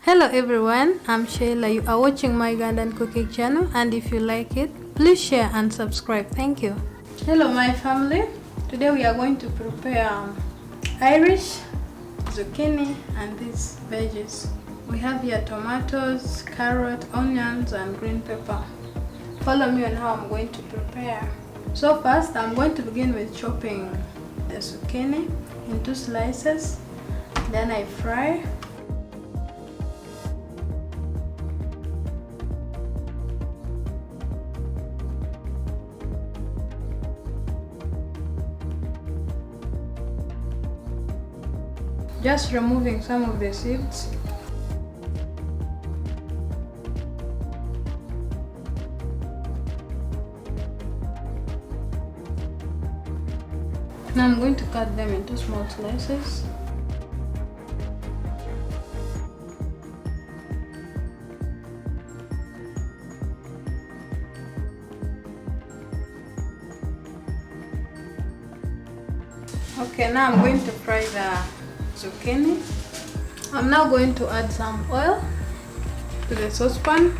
Hello everyone, I'm Shayla. You are watching my Ugandan cooking channel, and if you like it, please share and subscribe. Thank you. Hello my family. Today we are going to prepare Irish, zucchini and these veggies. We have here tomatoes, carrot, onions and green pepper. Follow me on how I'm going to prepare. So first I'm going to begin with chopping the zucchini into slices. Then I fry. Just removing some of the seeds. Now I'm going to cut them into small slices. Okay, now I'm going to fry the zucchini. I'm now going to add some oil to the saucepan.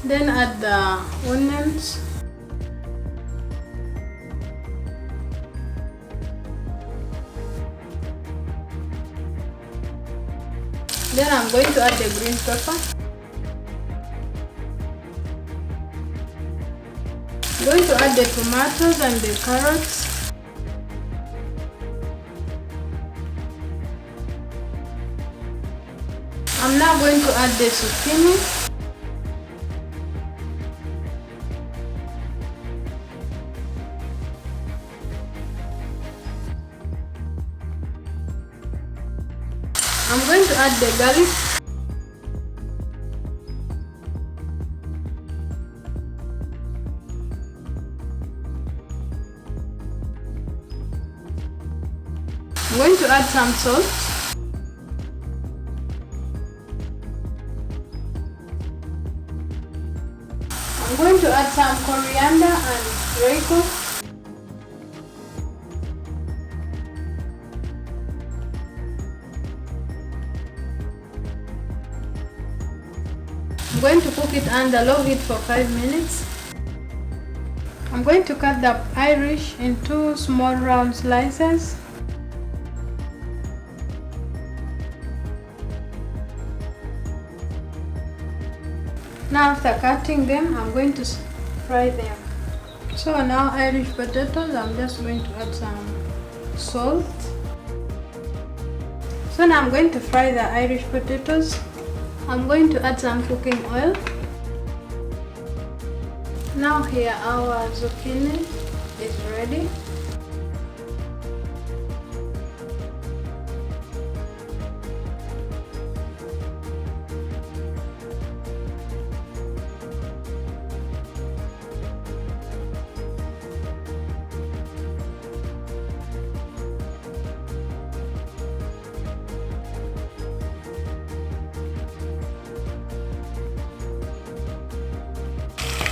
Then add the onions. Then I'm going to add the green pepper. I'm going to add the tomatoes and the carrots. I'm now going to add the zucchini. I'm going to add the garlic. I'm going to add some salt. I'm going to add some coriander and Royco. I'm going to cook it under low heat for 5 minutes. I'm going to cut the Irish into small round slices. Now after cutting them, I'm going to fry them. So now Irish potatoes, I'm just going to add some salt. So now I'm going to fry the Irish potatoes. I'm going to add some cooking oil. Now here our zucchini is ready.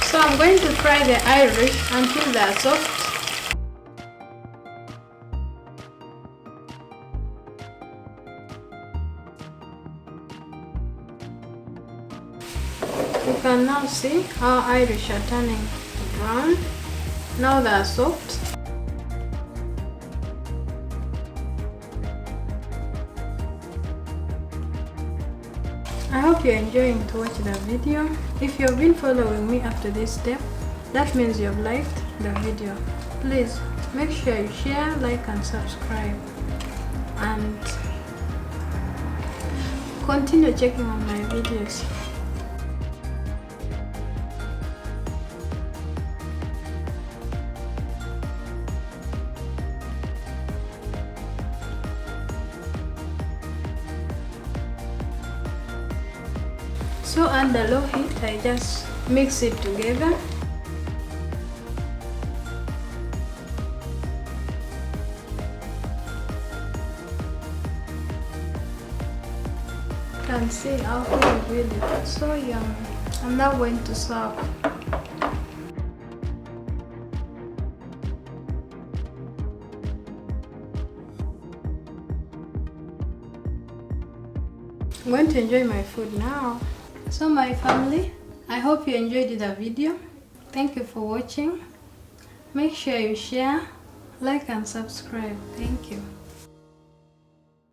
So I'm going to fry the Irish until they are soft. You can now see how Irish are turning brown. Now they are soft. I hope you're enjoying to watch the video. If you've been following me up to this step, that means you've liked the video. Please make sure you share, like and subscribe, and continue checking on my videos. So under low heat, I just mix it together. You can see how it really is so yummy. I'm now going to serve. I'm going to enjoy my food now. So my family, I hope you enjoyed the video. Thank you for watching. Make sure you share, like and subscribe. Thank you.